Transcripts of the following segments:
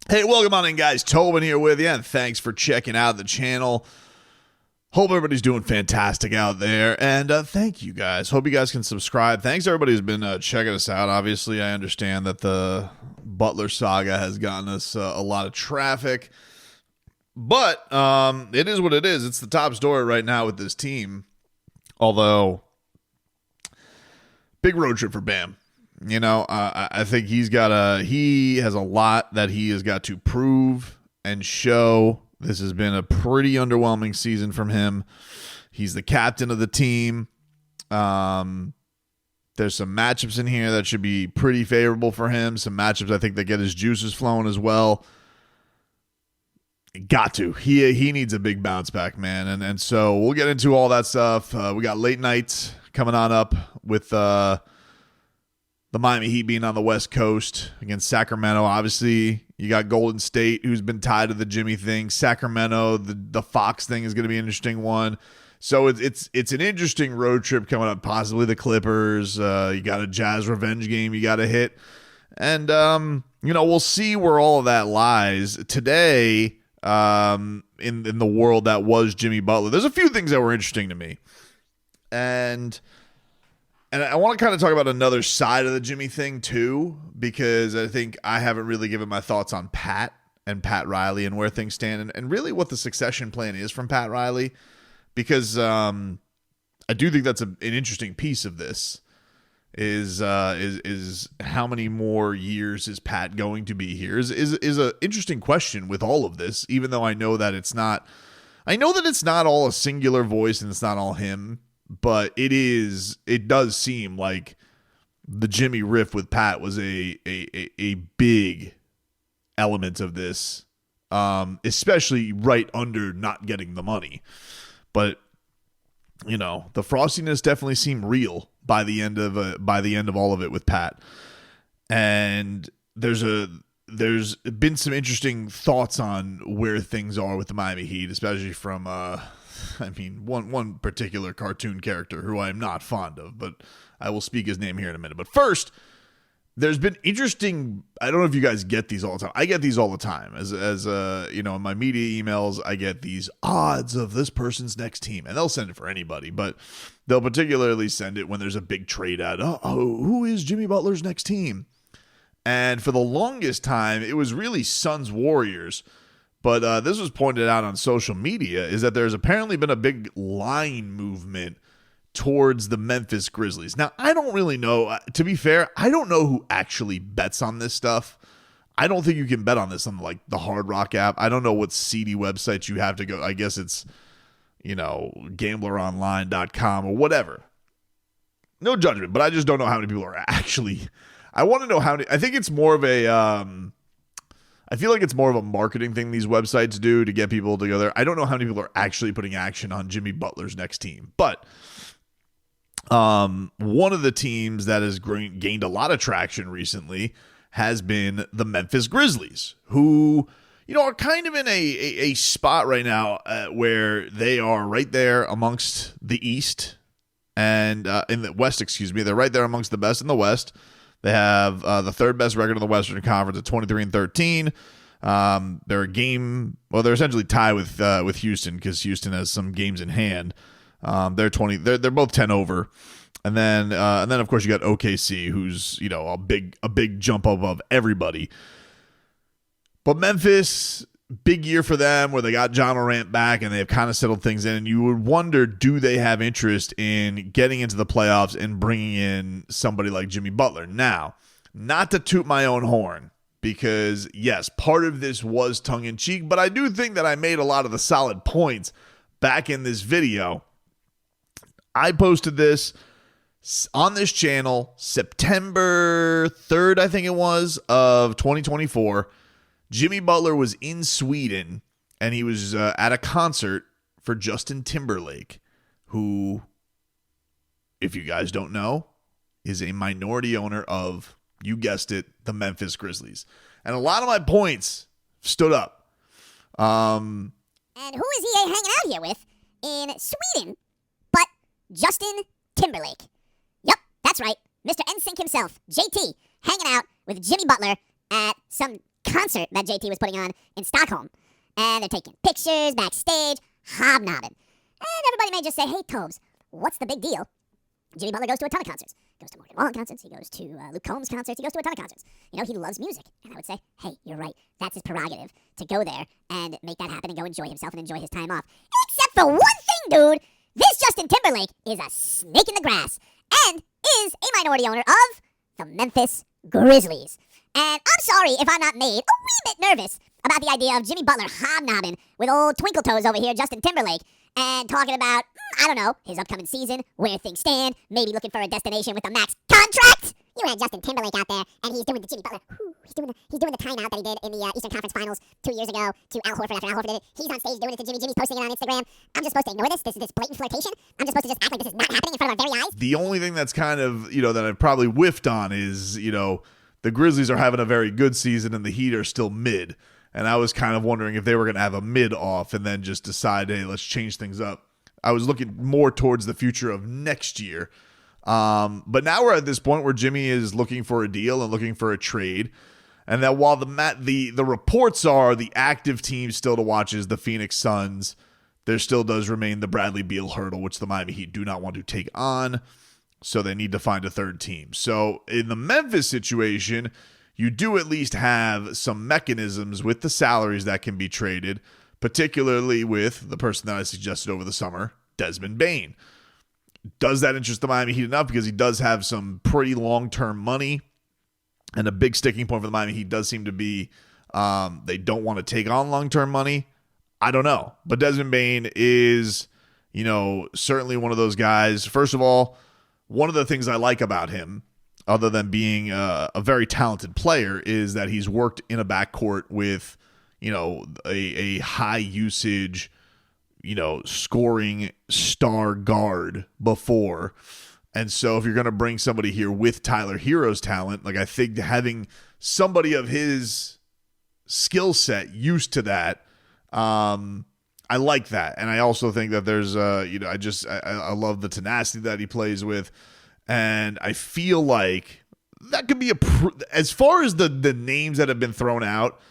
Hey, welcome on in, guys. Tobin here with you, and thanks for checking out the channel. Hope everybody's doing fantastic out there, and thank you guys. Hope you guys can subscribe. Thanks everybody who's been checking us out. Obviously, I understand that the Butler saga has gotten us a lot of traffic, but it is what it is. It's the top story right now with this team, although big road trip for Bam. You know, I think he has a lot that he has got to prove and show. This has been a pretty underwhelming season from him. He's the captain of the team. There's some matchups in here that should be pretty favorable for him. Some matchups I think that get his juices flowing as well. Got to. He needs a big bounce back, man. And so we'll get into all that stuff. We got late nights coming on up with the Miami Heat being on the West Coast against Sacramento. Obviously, you got Golden State, who's been tied to the Jimmy thing. Sacramento, the Fox thing is going to be an interesting one. So it's an interesting road trip coming up. Possibly the Clippers. You got a Jazz revenge game you got to hit. And, we'll see where all of that lies. Today, in the world that was Jimmy Butler, there's a few things that were interesting to me. And I want to kind of talk about another side of the Jimmy thing, too, because I think I haven't really given my thoughts on Pat and Pat Riley and where things stand and really what the succession plan is from Pat Riley, because I do think that's an interesting piece of this is how many more years is Pat going to be here is an interesting question with all of this, even though I know that it's not all a singular voice and it's not all him. But it does seem like the Jimmy riff with Pat was a big element of this, especially right under not getting the money. But the frostiness definitely seemed real by the end of all of it with Pat. And there's been some interesting thoughts on where things are with the Miami Heat, especially from one particular cartoon character who I am not fond of, but I will speak his name here in a minute. But first, there's been interesting, I don't know if you guys get these all the time. I get these all the time. As in my media emails, I get these odds of this person's next team, and they'll send it for anybody, but they'll particularly send it when there's a big trade out. Oh, who is Jimmy Butler's next team? And for the longest time, it was really Suns Warriors. But this was pointed out on social media, is that there's apparently been a big line movement towards the Memphis Grizzlies. Now, I don't really know. To be fair, I don't know who actually bets on this stuff. I don't think you can bet on this on like the Hard Rock app. I don't know what seedy websites you have to go. I guess it's, gambleronline.com or whatever. No judgment, but I just don't know how many people are actually. I want to know how many. I think it's more of a. I feel like it's more of a marketing thing these websites do to get people together. I don't know how many people are actually putting action on Jimmy Butler's next team. But one of the teams that has gained a lot of traction recently has been the Memphis Grizzlies, who, are kind of in a spot right now where they are right there amongst the East and in the West, They're right there amongst the best in the West. They have the third best record in the Western Conference at 23-13. They're essentially tied with Houston because Houston has some games in hand. They're both 10 over, and then of course you got OKC, who's a big jump above everybody. But Memphis, big year for them where they got John Morant back and they've kind of settled things in. And you would wonder, do they have interest in getting into the playoffs and bringing in somebody like Jimmy Butler? Now, not to toot my own horn, because yes, part of this was tongue-in-cheek, but I do think that I made a lot of the solid points back in this video. I posted this on this channel September 3rd, I think it was, of 2024. Jimmy Butler was in Sweden, and he was at a concert for Justin Timberlake, who, if you guys don't know, is a minority owner of, you guessed it, the Memphis Grizzlies. And a lot of my points stood up. And who is he hanging out here with in Sweden but Justin Timberlake? Yep, that's right. Mr. NSYNC himself, JT, hanging out with Jimmy Butler at some concert that JT was putting on in Stockholm. And they're taking pictures backstage, hobnobbing. And everybody may just say, hey, Tobes, what's the big deal? Jimmy Butler goes to a ton of concerts. Goes to Morgan Wallen concerts. He goes to Luke Combs concerts. He goes to a ton of concerts. You know, he loves music. And I would say, hey, you're right. That's his prerogative to go there and make that happen and go enjoy himself and enjoy his time off. Except for one thing, dude. This Justin Timberlake is a snake in the grass and is a minority owner of the Memphis Grizzlies. And I'm sorry if I'm not made a wee bit nervous about the idea of Jimmy Butler hobnobbing with old Twinkle Toes over here, Justin Timberlake, and talking about, I don't know, his upcoming season, where things stand, maybe looking for a destination with a max contract. You had Justin Timberlake out there, and he's doing the Jimmy Butler. He's doing the timeout that he did in the Eastern Conference Finals 2 years ago to Al Horford after Al Horford did it. He's on stage doing it to Jimmy. Jimmy's posting it on Instagram. I'm just supposed to ignore this? This is this blatant flirtation? I'm just supposed to just act like this is not happening in front of our very eyes? The only thing that's kind of, that I've probably whiffed on is, the Grizzlies are having a very good season and the Heat are still mid. And I was kind of wondering if they were going to have a mid off and then just decide, hey, let's change things up. I was looking more towards the future of next year. But now we're at this point where Jimmy is looking for a deal and looking for a trade. And that while the reports are the active team still to watch is the Phoenix Suns, there still does remain the Bradley Beal hurdle, which the Miami Heat do not want to take on. So they need to find a third team. So in the Memphis situation, you do at least have some mechanisms with the salaries that can be traded, particularly with the person that I suggested over the summer, Desmond Bane. Does that interest the Miami Heat enough? Because he does have some pretty long-term money, and a big sticking point for the Miami Heat does seem to be they don't want to take on long-term money. I don't know. But Desmond Bane is, certainly one of those guys. First of all, one of the things I like about him, other than being a very talented player, is that he's worked in a backcourt with, a high usage, scoring star guard before. And so if you're going to bring somebody here with Tyler Hero's talent, like I think having somebody of his skill set used to that, I like that. And I also think that there's, I love the tenacity that he plays with. And I feel like that could be as far as the names that have been thrown out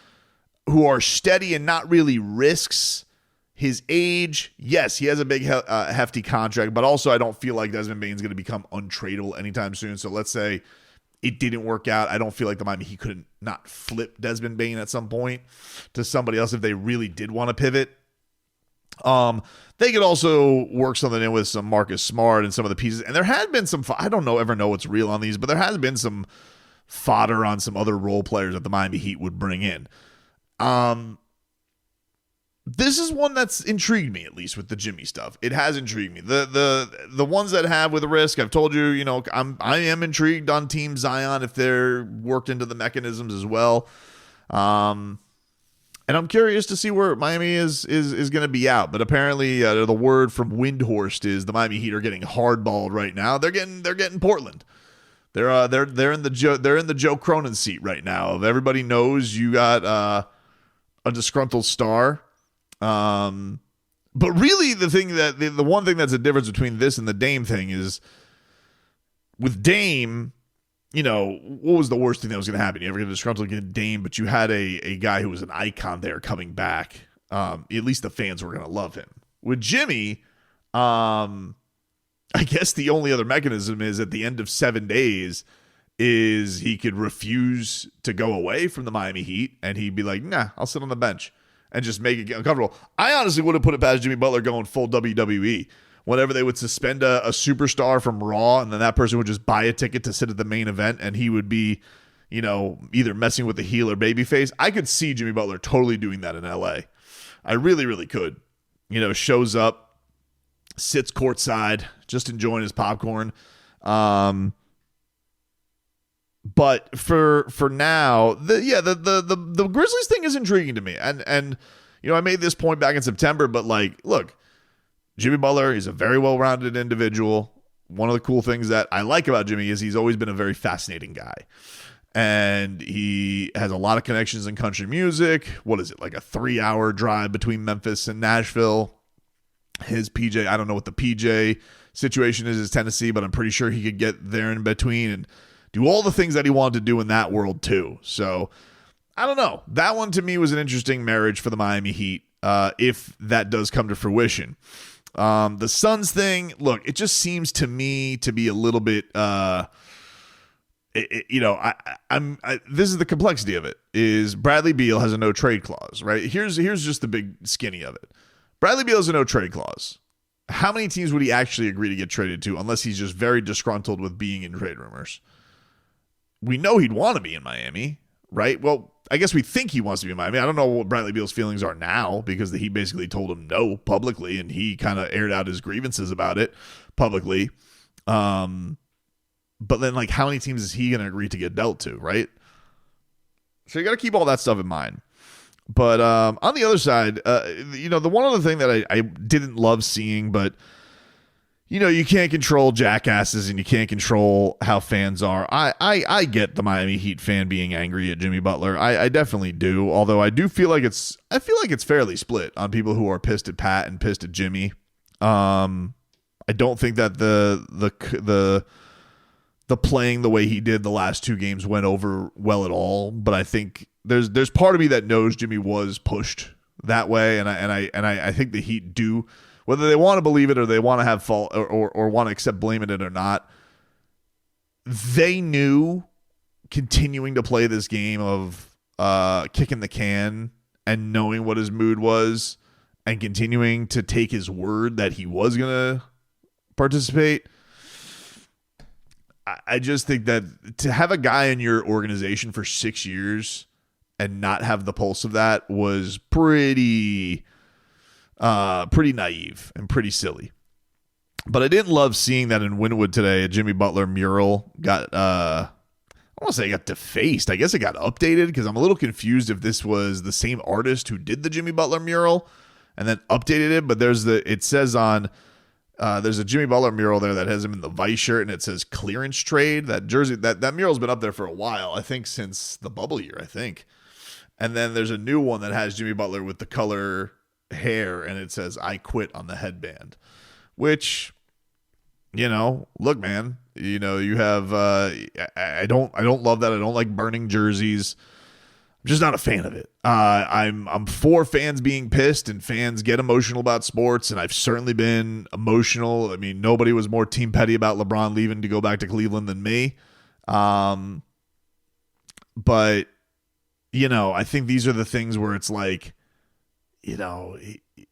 who are steady and not really risks. His age, yes, he has a big hefty contract, but also I don't feel like Desmond Bane is going to become untradeable anytime soon. So let's say it didn't work out. I don't feel like the Miami Heat couldn't not flip Desmond Bane at some point to somebody else if they really did want to pivot. They could also work something in with some Marcus Smart and some of the pieces. And there had been some, I don't ever know what's real on these, but there has been some fodder on some other role players that the Miami Heat would bring in. This is one that's intrigued me, at least with the Jimmy stuff. It has intrigued me. The ones that have with risk, I've told you, I am intrigued on Team Zion if they're worked into the mechanisms as well. And I'm curious to see where Miami is going to be out. But apparently, the word from Windhorst is the Miami Heat are getting hardballed right now. They're getting Portland. They're in the Joe Cronin seat right now. Everybody knows you got a disgruntled star. But really, the one thing that's a difference between this and the Dame thing is with Dame. What was the worst thing that was going to happen? You ever get a disgruntled Dame, but you had a guy who was an icon there coming back. At least the fans were going to love him. With Jimmy, I guess the only other mechanism is at the end of 7 days is he could refuse to go away from the Miami Heat, and he'd be like, nah, I'll sit on the bench and just make it uncomfortable. I honestly would have put it past Jimmy Butler going full WWE. Whenever they would suspend a superstar from Raw, and then that person would just buy a ticket to sit at the main event, and he would be, either messing with the heel or babyface. I could see Jimmy Butler totally doing that in LA. I really, really could. Shows up, sits courtside, just enjoying his popcorn. But for now, the Grizzlies thing is intriguing to me, and I made this point back in September, but look. Jimmy Butler is a very well-rounded individual. One of the cool things that I like about Jimmy is he's always been a very fascinating guy. And he has a lot of connections in country music. What is it, like a 3-hour drive between Memphis and Nashville? His PJ, I don't know what the PJ situation is Tennessee, but I'm pretty sure he could get there in between and do all the things that he wanted to do in that world too. So I don't know. That one to me was an interesting marriage for the Miami Heat, if that does come to fruition. The Suns thing, look, it just seems to me to be a little bit, this is the complexity of it, is Bradley Beal has a no trade clause, right? Here's just the big skinny of it. Bradley Beal has a no trade clause. How many teams would he actually agree to get traded to unless he's just very disgruntled with being in trade rumors? We know he'd want to be in Miami, right? Well, I guess we think he wants to be in Miami. I don't know what Bradley Beal's feelings are now because he basically told him no publicly, and he kind of aired out his grievances about it publicly. But then, like, how many teams is he going to agree to get dealt to, right? So you got to keep all that stuff in mind. But on the other side, the one other thing that I didn't love seeing, but, you can't control jackasses and you can't control how fans are. I get the Miami Heat fan being angry at Jimmy Butler. I definitely do. Although I feel like it's fairly split on people who are pissed at Pat and pissed at Jimmy. I don't think that the playing the way he did the last two games went over well at all. But I think there's part of me that knows Jimmy was pushed that way, and I think the Heat do, whether they want to believe it or they want to have fault or want to accept blame in it or not. They knew continuing to play this game of kicking the can and knowing what his mood was and continuing to take his word that he was going to participate. I just think that to have a guy in your organization for 6 years and not have the pulse of that was pretty naive and pretty silly. But I didn't love seeing that in Wynwood today. A Jimmy Butler mural got, I don't want to say it got defaced. I guess it got updated because I'm a little confused if this was the same artist who did the Jimmy Butler mural and then updated it. But it says on, there's a Jimmy Butler mural there that has him in the Vice shirt and it says clearance trade. That jersey, that mural's been up there for a while. I think since the bubble year, I think. And then there's a new one that has Jimmy Butler with the color hair and it says I quit on the headband, which, look, man, you have, I don't love that. I don't like burning jerseys. I'm just not a fan of it. I'm for fans being pissed and fans get emotional about sports. And I've certainly been emotional. I mean, nobody was more team petty about LeBron leaving to go back to Cleveland than me. But I think these are the things where it's like,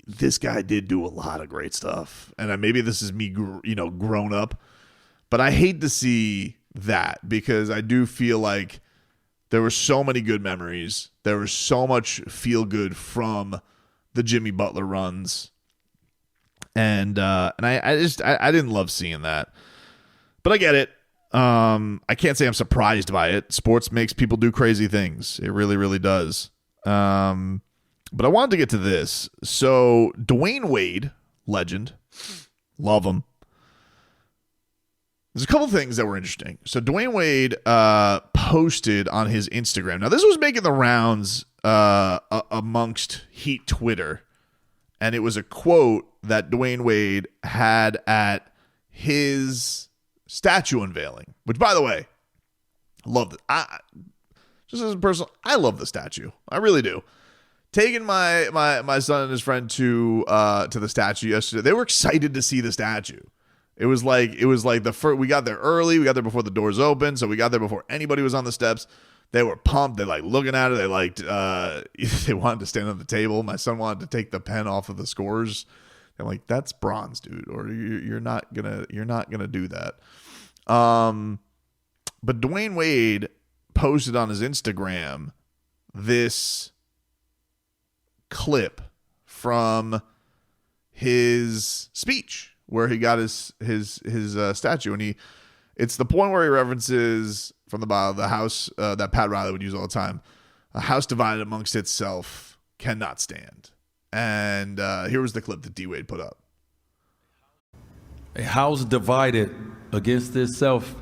this guy did do a lot of great stuff. And maybe this is me, grown up. But I hate to see that because I do feel like there were so many good memories. There was so much feel good from the Jimmy Butler runs. And I didn't love seeing that. But I get it. I can't say I'm surprised by it. Sports makes people do crazy things. It really, really does. But I wanted to get to this. So Dwyane Wade, legend, love him. There's a couple things that were interesting. So Dwyane Wade posted on his Instagram. Now this was making the rounds amongst Heat Twitter, and it was a quote that Dwyane Wade had at his statue unveiling, which, by the way, I love it. Just as a personal, I love the statue. I really do. Taking my son and his friend to the statue yesterday. They were excited to see the statue. It was like the first. We got there early. We got there before the doors opened, so we got there before anybody was on the steps. They were pumped. They liked looking at it. They liked. They wanted to stand on the table. My son wanted to take the pen off of the scores. I'm like, that's bronze, dude, or you're not gonna do that. But Dwyane Wade posted on his Instagram this clip from his speech where he got his statue, and it's the point where he references from the house that Pat Riley would use all the time. A house divided amongst itself cannot stand. And here was the clip that DWade put up. A house divided against itself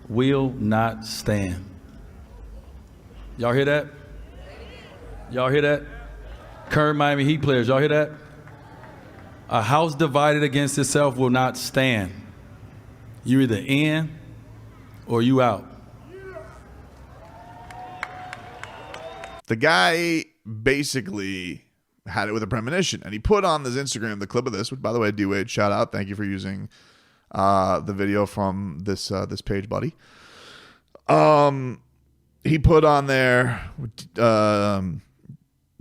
will not stand. Y'all hear that? Y'all hear that? Current Miami Heat players, y'all hear that? A house divided against itself will not stand. You're either in or you out. the guy basically had it with a premonition, and he put on his Instagram the clip of this, which, by the way, DWade, shout out. Thank you for using the video from this page, buddy. He put on there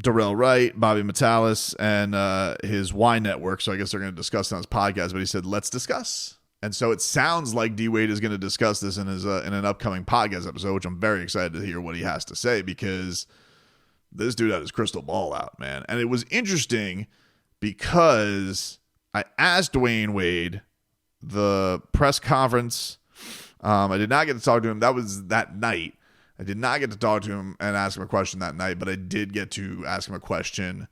Darrell Wright, Bobby Metalis, and his Y Network. So I guess they're going to discuss it on his podcast. But he said, "Let's discuss." And so it sounds like DWade is going to discuss this in his in an upcoming podcast episode, which I'm very excited to hear what he has to say, because this dude had his crystal ball out, man. And it was interesting because I asked Dwyane Wade the press conference. I did not get to talk to him. That was that night. I did not get to talk to him and ask him a question that night, but I did get to ask him a question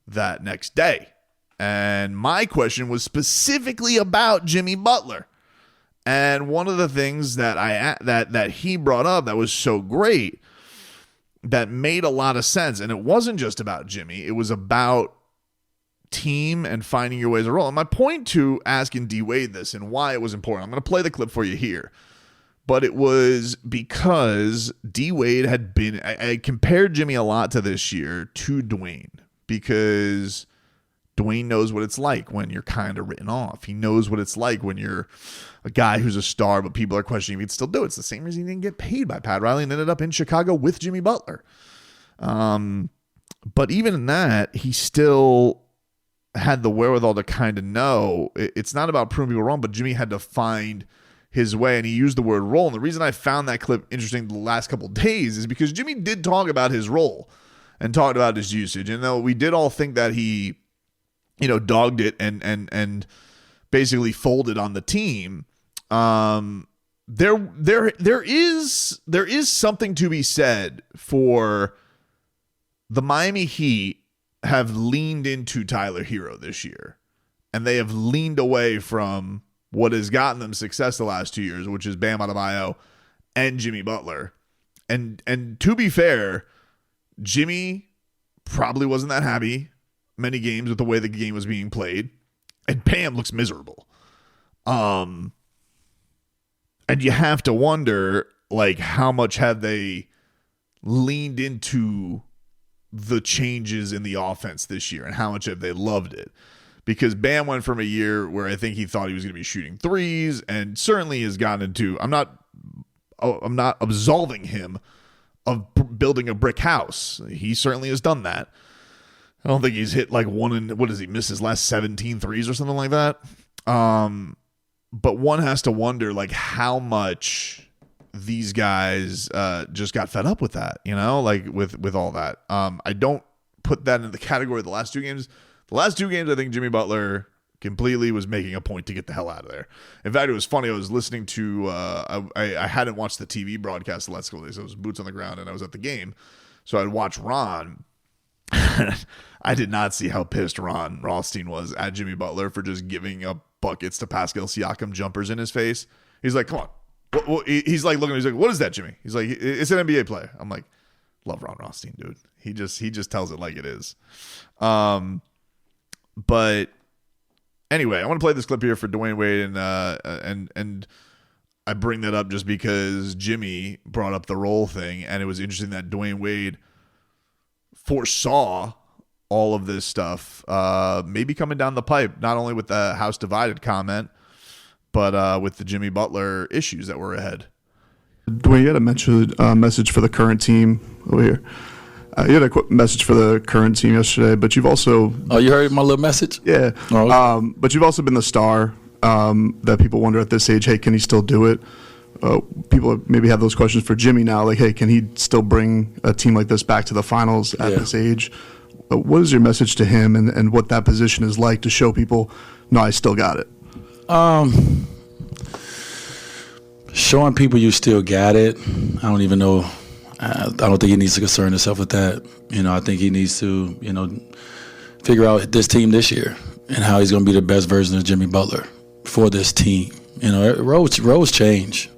that next day. And my question was specifically about Jimmy Butler. And one of the things that that he brought up that was so great, that made a lot of sense, and it wasn't just about Jimmy, it was about team and finding your ways to roll. And my point to asking DWade this and why it was important, I'm going to play the clip for you here, but it was because DWade had been, I compared Jimmy a lot to this year to Dwyane, because Dwyane knows what it's like when you're kind of written off. He knows what it's like when you're a guy who's a star, but people are questioning if he'd still do it. It's the same reason he didn't get paid by Pat Riley and ended up in Chicago with Jimmy Butler. But even in that, he still had the wherewithal to kind of know it's not about proving people wrong, but Jimmy had to find his way, and he used the word role. And the reason I found that clip interesting the last couple of days is because Jimmy did talk about his role and talked about his usage. And though we did all think that he, dogged it and basically folded on the team, there is something to be said for the Miami Heat have leaned into Tyler Hero this year, and they have leaned away from what has gotten them success the last 2 years, which is Bam Adebayo and Jimmy Butler. And to be fair, Jimmy probably wasn't that happy many games with the way the game was being played, and Bam looks miserable. And you have to wonder, like, how much have they leaned into the changes in the offense this year, and how much have they loved it? Because Bam went from a year where I think he thought he was going to be shooting threes, and certainly has gotten into, I'm not absolving him of building a brick house. He certainly has done that. I don't think he's hit like what does he miss his last 17 threes or something like that? But one has to wonder, like, how much these guys just got fed up with that, like with all that. I don't put that in the category of the last two games. The last two games, I think Jimmy Butler completely was making a point to get the hell out of there. In fact, it was funny. I was listening to, I hadn't watched the TV broadcast the last couple days. So it was boots on the ground, and I was at the game. So I'd watch Ron. I did not see how pissed Ron Rothstein was at Jimmy Butler for just giving up buckets to Pascal Siakam jumpers in his face. He's like, come on. He's like looking, he's like, what is that, Jimmy? He's like, it's an NBA play. I'm like, love Ron Rothstein, dude. He just tells it like it is. But anyway, I want to play this clip here for Dwyane Wade, and I bring that up just because Jimmy brought up the role thing, and it was interesting that Dwyane Wade foresaw all of this stuff maybe coming down the pipe, not only with the House Divided comment, but with the Jimmy Butler issues that were ahead. Dwyane, you had a message for the current team over here. You had a message for the current team yesterday, but you've also... Oh, you heard my little message? Yeah. Oh, okay. But you've also been the star that people wonder at this age, hey, can he still do it? People maybe have those questions for Jimmy now, like, hey, can he still bring a team like this back to the finals at this age? What is your message to him and what that position is like to show people, no, I still got it? Showing people you still got it, I don't even know. I don't think he needs to concern himself with that. I think he needs to, figure out this team this year and how he's going to be the best version of Jimmy Butler for this team. Roles change,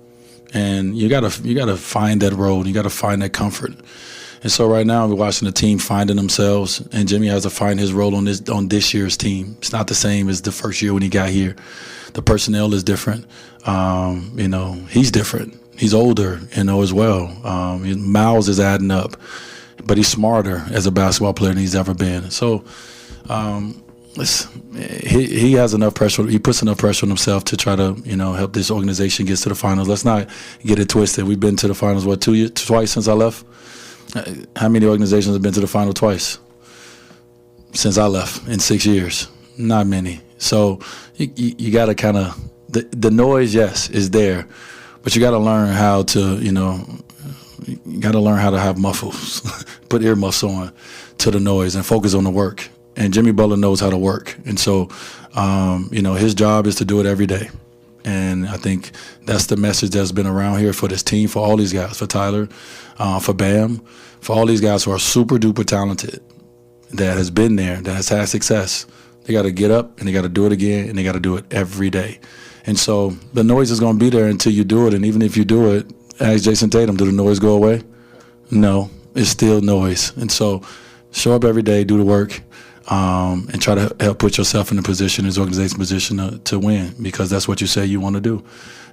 and you gotta find that role. You gotta find that comfort. And so right now we're watching the team finding themselves, and Jimmy has to find his role on this year's team. It's not the same as the first year when he got here. The personnel is different. He's different. He's older, as well. Miles is adding up. but he's smarter as a basketball player than he's ever been. So he has enough pressure. He puts enough pressure on himself to try to, help this organization get to the finals. Let's not get it twisted. We've been to the finals, twice since I left? How many organizations have been to the final twice since I left in 6 years? Not many. So you got to kind of, the noise, yes, is there, but you got to learn how to, you got to learn how to have muffles, put earmuffs on to the noise and focus on the work. And Jimmy Butler knows how to work. And so, his job is to do it every day. And I think that's the message that's been around here for this team, for all these guys, for Tyler, for Bam, for all these guys who are super duper talented, that has been there, that has had success. They got to get up and they got to do it again, and they got to do it every day. And so the noise is going to be there until you do it. And even if you do it, ask Jason Tatum, do the noise go away? No, it's still noise. And so show up every day, do the work. And try to help put yourself in a position, his organization position to win, because that's what you say you want to do.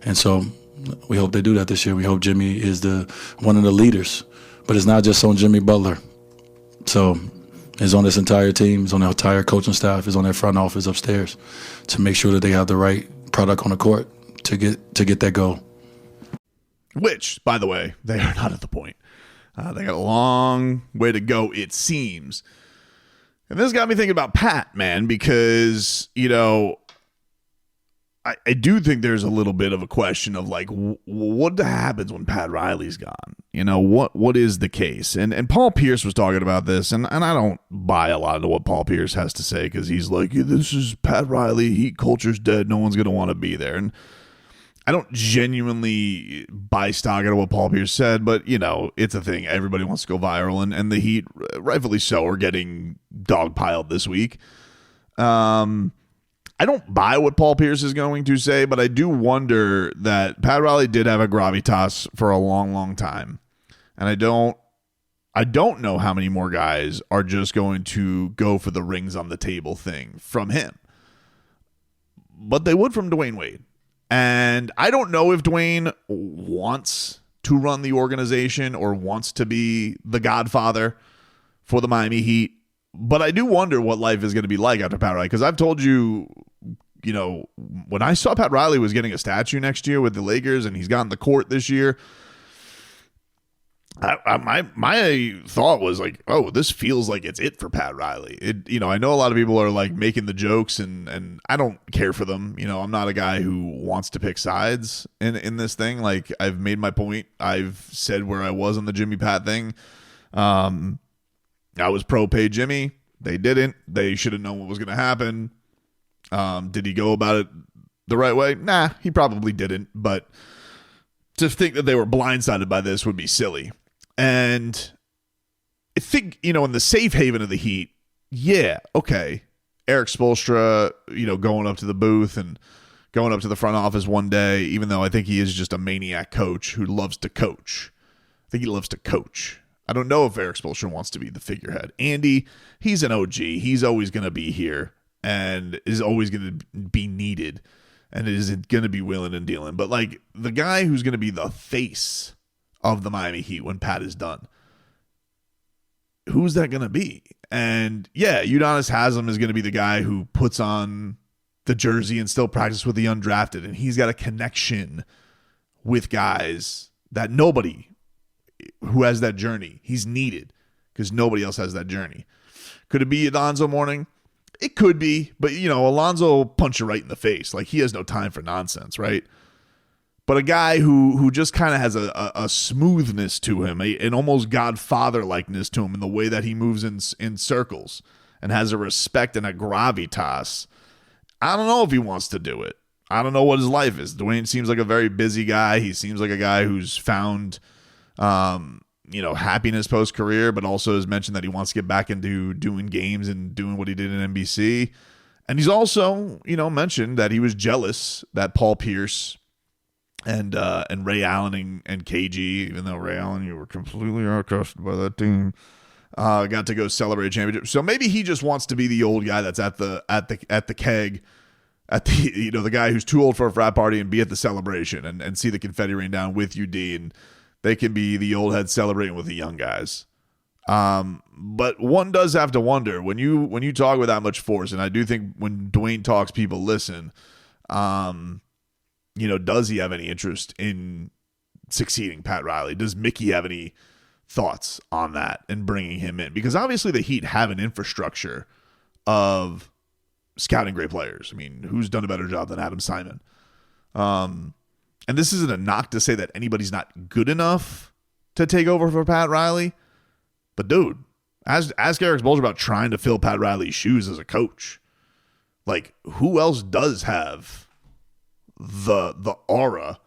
And so we hope they do that this year. We hope Jimmy is one of the leaders, but it's not just on Jimmy Butler. So it's on this entire team, it's on the entire coaching staff, it's on their front office upstairs to make sure that they have the right product on the court to get that goal. Which, by the way, they are not at the point. They got a long way to go, it seems. And this got me thinking about Pat, man, because, I do think there's a little bit of a question of, like, what happens when Pat Riley's gone? What is the case? And Paul Pierce was talking about this, and I don't buy a lot of what Paul Pierce has to say, because he's like, this is Pat Riley, heat culture's dead, no one's going to want to be there. And I don't genuinely buy stock into what Paul Pierce said, but, it's a thing. Everybody wants to go viral, and the Heat, rightfully so, are getting dogpiled this week. I don't buy what Paul Pierce is going to say, but I do wonder that Pat Riley did have a gravitas for a long, long time. And I don't know how many more guys are just going to go for the rings on the table thing from him. But they would from Dwyane Wade. And I don't know if Dwyane wants to run the organization or wants to be the godfather for the Miami Heat. But I do wonder what life is going to be like after Pat Riley. Because I've told you, when I saw Pat Riley was getting a statue next year with the Lakers and he's gotten the court this year, my thought was like, oh, this feels like it's it for Pat Riley. I know a lot of people are like making the jokes, and I don't care for them. I'm not a guy who wants to pick sides in this thing. Like, I've made my point. I've said where I was on the Jimmy Pat thing. I was pro pay Jimmy. They didn't. They should have known what was going to happen. Did he go about it the right way? Nah, he probably didn't. But to think that they were blindsided by this would be silly. And I think, in the safe haven of the Heat, yeah, okay. Eric Spoelstra, going up to the booth and going up to the front office one day, even though I think he is just a maniac coach who loves to coach. I think he loves to coach. I don't know if Eric Spoelstra wants to be the figurehead. Andy, he's an OG. He's always going to be here and is always going to be needed and is going to be willing and dealing. But, like, the guy who's going to be the face of the Miami Heat when Pat is done, who's that going to be? And, yeah, Udonis Haslem is going to be the guy who puts on the jersey and still practice with the undrafted. And he's got a connection with guys that nobody who has that journey, he's needed because nobody else has that journey. Could it be Alonzo Mourning? It could be, but, Alonzo will punch you right in the face. Like, he has no time for nonsense, right? But a guy who just kind of has a smoothness to him, an almost godfather-likeness to him in the way that he moves in circles and has a respect and a gravitas. I don't know if he wants to do it. I don't know what his life is. Dwyane seems like a very busy guy. He seems like a guy who's found, happiness post-career, but also has mentioned that he wants to get back into doing games and doing what he did in NBC. And he's also, mentioned that he was jealous that Paul Pierce and Ray Allen and KG, even though Ray Allen, you were completely outclassed by that team, got to go celebrate a championship. So maybe he just wants to be the old guy that's at the keg, the guy who's too old for a frat party and be at the celebration and see the confetti rain down with UD, and they can be the old heads celebrating with the young guys. But one does have to wonder when you talk with that much force, and I do think when Dwyane talks, people listen. Does he have any interest in succeeding Pat Riley? Does Mickey have any thoughts on that and bringing him in? Because obviously the Heat have an infrastructure of scouting great players. I mean, who's done a better job than Adam Simon? And this isn't a knock to say that anybody's not good enough to take over for Pat Riley. But dude, ask Eric Spoelstra about trying to fill Pat Riley's shoes as a coach. Like, who else does have the aura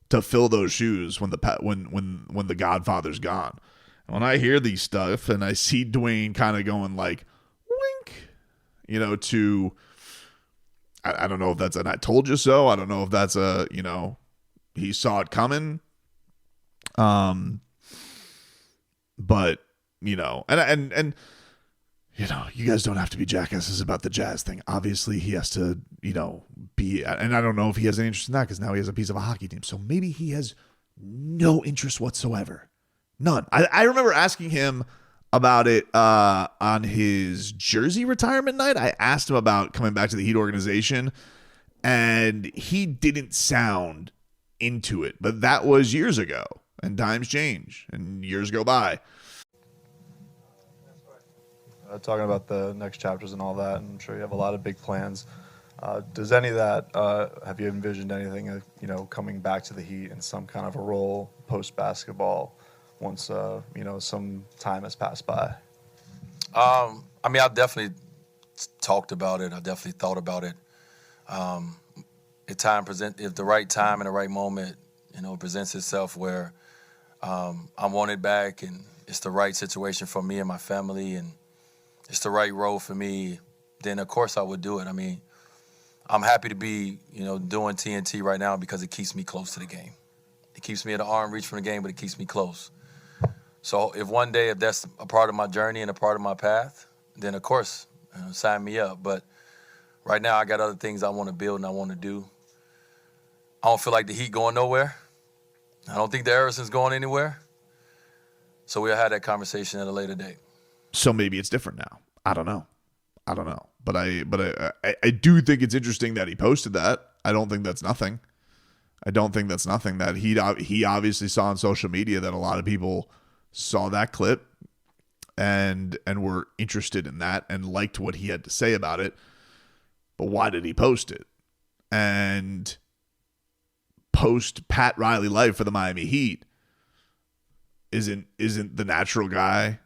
to fill those shoes when the Godfather's gone? And when I hear these stuff and I see Dwyane kind of going like wink, to I don't know if that's an I told you so. I don't know if that's a he saw it coming. But and you guys don't have to be jackasses about the Jazz thing. Obviously, he has to, be, and I don't know if he has any interest in that because now he has a piece of a hockey team. So maybe he has no interest whatsoever. None. I remember asking him about it on his jersey retirement night. I asked him about coming back to the Heat organization, and he didn't sound into it. But that was years ago, and times change, and years go by. Talking about the next chapters and all that, and I'm sure you have a lot of big plans. Does any of that, have you envisioned anything, coming back to the Heat in some kind of a role post-basketball once, some time has passed by? I definitely talked about it. I definitely thought about it. If the right time and the right moment, presents itself where I want it back and it's the right situation for me and my family and it's the right role for me, then of course I would do it. I'm happy to be, doing TNT right now because it keeps me close to the game. It keeps me at an arm reach from the game, but it keeps me close. So if one day, if that's a part of my journey and a part of my path, then of course, sign me up. But right now I got other things I want to build and I want to do. I don't feel like the Heat going nowhere. I don't think the Harrison's going anywhere. So we'll have that conversation at a later date. So maybe it's different now. I don't know. But I do think it's interesting that he posted that. I don't think that's nothing. That he obviously saw on social media that a lot of people saw that clip and were interested in that and liked what he had to say about it. But why did he post it? And post Pat Riley life for the Miami Heat isn't the natural guy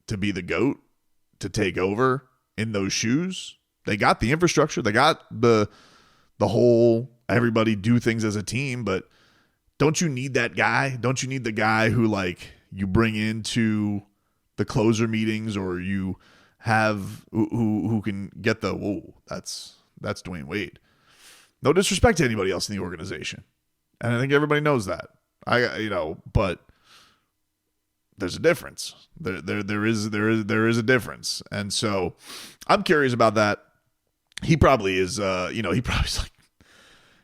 to be the GOAT, to take over in those shoes. They got the infrastructure. They got the whole everybody do things as a team, but don't you need that guy? Don't you need the guy who you bring into the closer meetings or you have who can get that's Dwyane Wade. No disrespect to anybody else in the organization. And I think everybody knows that. But there's a difference. There is a difference. And so I'm curious about that. He probably is,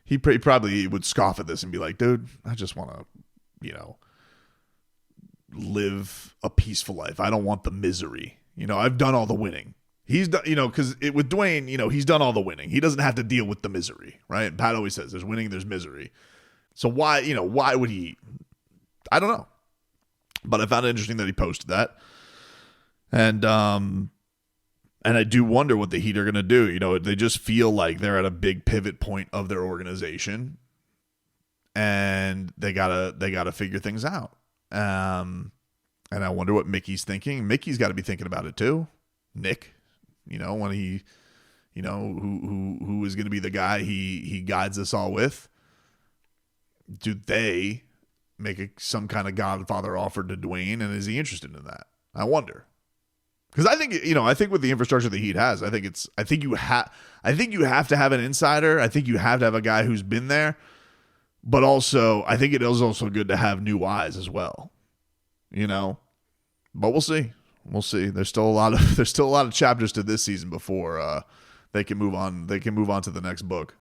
he probably would scoff at this and be like, dude, I just want to, live a peaceful life. I don't want the misery. I've done all the winning. He's done, because with Dwyane, he's done all the winning. He doesn't have to deal with the misery, right? And Pat always says there's winning, there's misery. So why would he? I don't know. But I found it interesting that he posted that. And I do wonder what the Heat are going to do. They just feel like they're at a big pivot point of their organization. And they gotta figure things out. And I wonder what Mickey's thinking. Mickey's got to be thinking about it too. Nick, when he, who is going to be the guy he guides us all with. Do they make some kind of Godfather offer to Dwyane, and is he interested in that? I wonder, because I think with the infrastructure the Heat has, I think you have to have an insider. I think you have to have a guy who's been there, but also I think it is also good to have new eyes as well. But we'll see. There's still a lot of chapters to this season before they can move on. They can move on to the next book.